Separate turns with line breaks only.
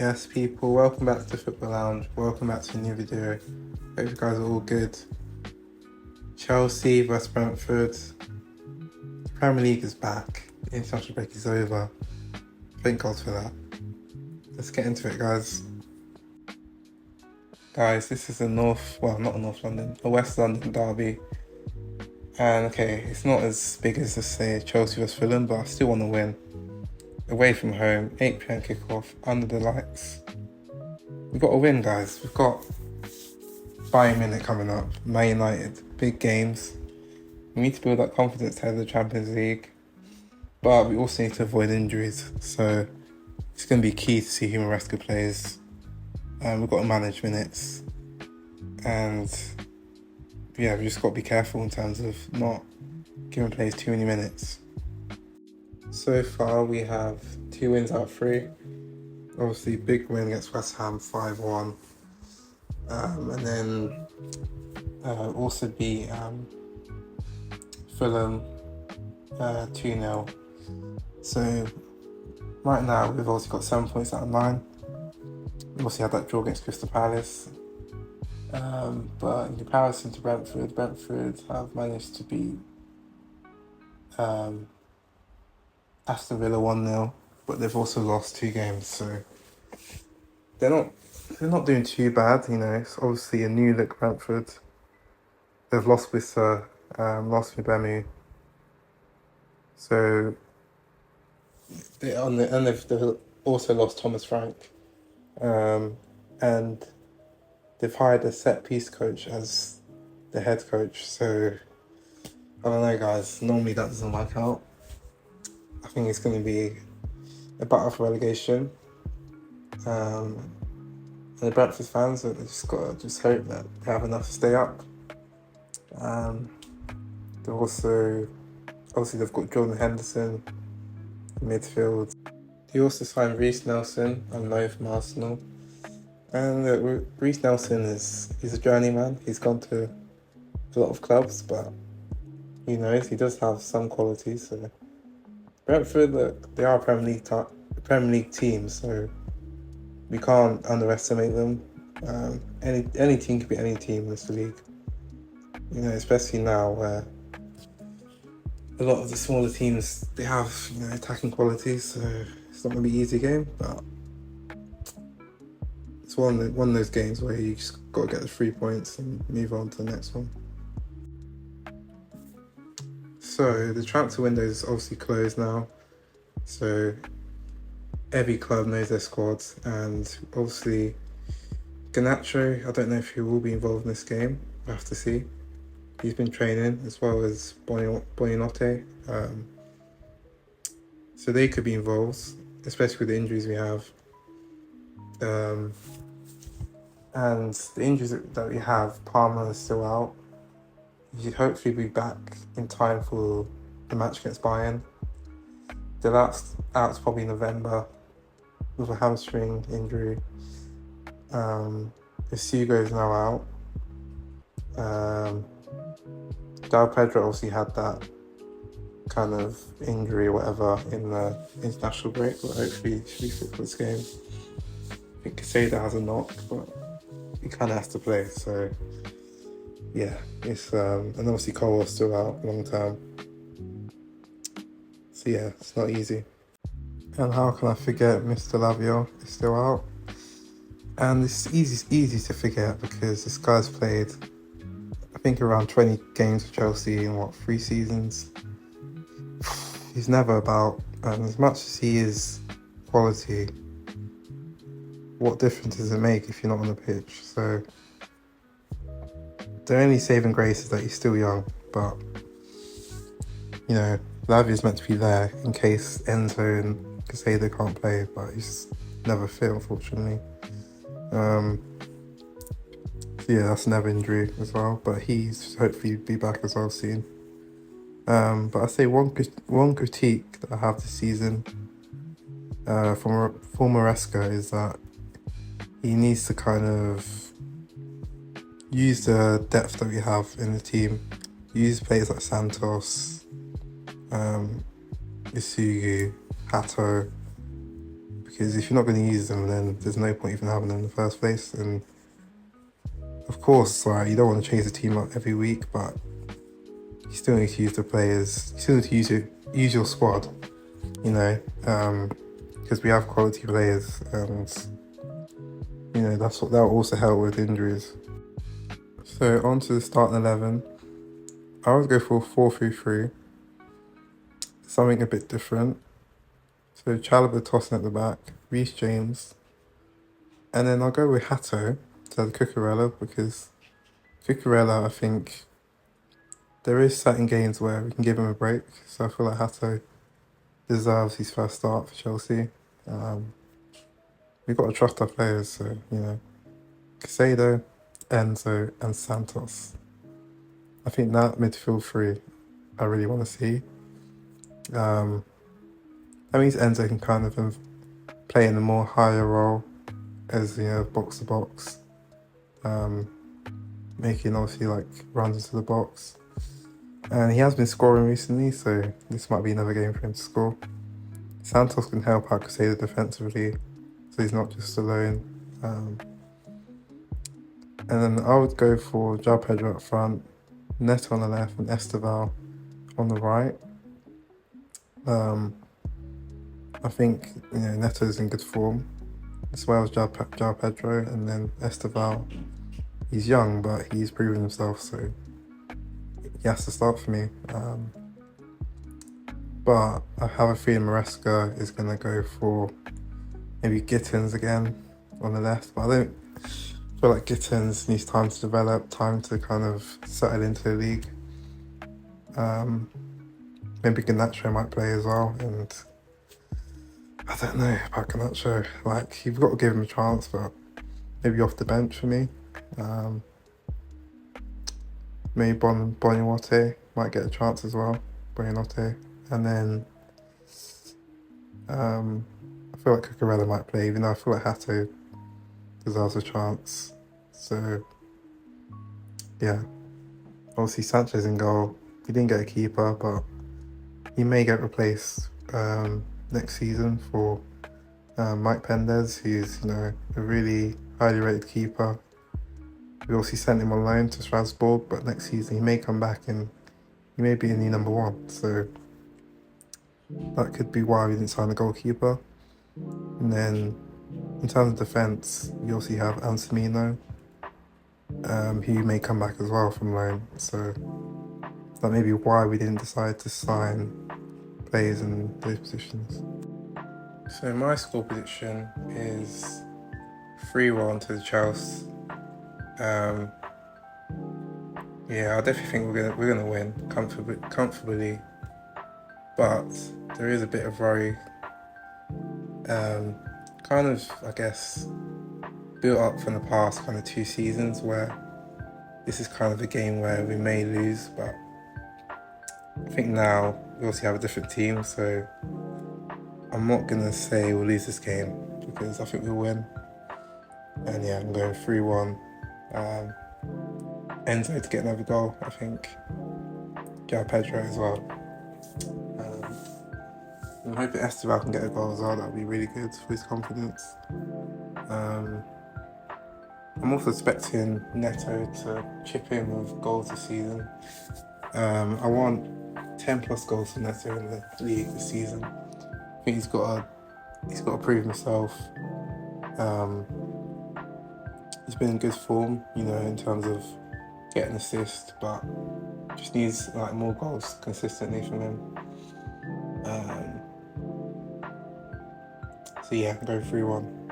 Yes, people, welcome back to Football Lounge. Welcome back to a new video. Hope you guys are all good. Chelsea vs Brentford. The Premier League is back. The international break is over. Thank God for that. Let's get into it, guys. Guys, this is a a West London derby. And okay, it's not as big as, let's say, Chelsea vs Fulham, but I still want to win. Away from home, 8 PM kickoff, under the lights. We've got to win, guys. We've got Bayern Munich coming up, Man United, big games. We need to build that confidence ahead of the Champions League, but we also need to avoid injuries. So it's going to be key to see who Maresca plays. We've got to manage minutes, and yeah, we just got to be careful in terms of not giving players too many minutes. So far, we have 2 wins out of 3. Obviously, big win against West Ham, 5-1. And then also beat Fulham 2-0. So right now, we've also got 7 points out of 9. We also had that draw against Crystal Palace. But in comparison to Brentford have managed to beat Aston Villa 1-0, but they've also lost 2 games, so they're not doing too bad. You know, it's obviously a new look Brentford. They've lost Wissa, lost Mbemu, so they've also lost Thomas Frank, and they've hired a set piece coach as the head coach. So I don't know, guys. Normally that doesn't work out. I think it's going to be a battle for relegation. And the Brentford fans, they just got to hope that they have enough to stay up. They've also, obviously they've got Jordan Henderson in midfield. They also signed Reece Nelson on loan from Arsenal. And Reece Nelson he's a journeyman. He's gone to a lot of clubs, but who knows, he does have some qualities. So Brentford, look, they are a Premier League team, so we can't underestimate them. Any team could be any team in this league. You know, especially now where a lot of the smaller teams, they have, you know, attacking qualities, so it's not going to be an easy game, but it's one of those games where you just got to get the 3 points and move on to the next one. So the transfer window is obviously closed now, so every club knows their squads, and obviously Garnacho, I don't know if he will be involved in this game. We'll have to see. He's been training, as well as Buonanotte, so they could be involved, especially with the injuries we have. And the injuries that we have, Palmer is still out. He should hopefully be back in time for the match against Bayern. The last out's probably November with a hamstring injury. Isugo is now out. Del Pedro obviously had that kind of injury or whatever in the international break, but hopefully he should be fit for this game. I think Casada has a knock, but he kind of has to play, so yeah, it's and obviously Cole is still out long term. So yeah, it's not easy. And how can I forget Mr. Lavio is still out? And it's easy to forget because this guy's played, I think, around 20 games for Chelsea in 3 seasons. He's never about, and as much as he is quality, what difference does it make if you're not on the pitch? So the only saving grace is that he's still young, but you know, Lavio's meant to be there in case Enzo and Casado can't play, but he's never fit, unfortunately. So yeah, that's another injury as well, but he's hopefully be back as well soon. But I say one critique that I have this season for Maresca is that he needs to kind of use the depth that we have in the team. Use players like Santos, Isugu, Hato, because if you're not going to use them, then there's no point even having them in the first place. And of course, like, you don't want to change the team up every week, but you still need to use the players. You still need to use your squad, you know, because we have quality players, and you know that will also help with injuries. So on to the starting 11. I would go for 4-3-3, something a bit different. So Chalobah tossing at the back, Reece James, and then I'll go with Hato to Cucurella, because Cucurella, I think there is certain games where we can give him a break. So I feel like Hato deserves his first start for Chelsea. We've got to trust our players, so, you know, Casado, Enzo, and Santos. I think that midfield three I really want to see. That means Enzo can kind of play in a more higher role as, you know, box to box, making obviously like runs into the box. And he has been scoring recently, so this might be another game for him to score. Santos can help out Casado defensively, so he's not just alone. And then I would go for João Pedro up front, Neto on the left, and Esteval on the right. I think, you know, Neto's in good form, as well as João Pedro, and then Esteval. He's young, but he's proven himself, so he has to start for me. But I have a feeling Maresca is going to go for maybe Gittins again on the left, but I don't feel like Gittins needs time to develop, time to kind of settle into the league. Maybe Garnacho might play as well, and I don't know about Garnacho. Like, you've got to give him a chance, but maybe off the bench for me. Maybe Boniote might get a chance as well. Boniote. And then I feel like Cucurella might play, even though I feel like Hato deserves a chance. So yeah. Obviously Sanchez in goal. He didn't get a keeper, but he may get replaced next season for Mike Pendez, who's, you know, a really highly rated keeper. We also sent him on loan to Strasbourg, but next season he may come back and he may be in the number one. So that could be why we didn't sign a goalkeeper. And then in terms of defence, we also have Anselmino, who may come back as well from loan. So that may be why we didn't decide to sign players in those positions. So my score prediction is 3-1 to the Chelsea. Yeah, I definitely think we're gonna win comfortably, but there is a bit of worry. Kind of, I guess, built up from the past kind of 2 seasons, where this is kind of a game where we may lose, but I think now we also have a different team, so I'm not gonna say we'll lose this game, because I think we'll win. And yeah, I'm going 3-1. Enzo to get another goal, I think. João Pedro as well. I'm hoping Esteval can get a goal as well. That would be really good for his confidence. I'm also expecting Neto to chip in with goals this season. I want 10 plus goals for Neto in the league this season. I think he's got to prove himself. He's been in good form, you know, in terms of getting assists, but just needs like more goals consistently from him. So yeah, go 3-1.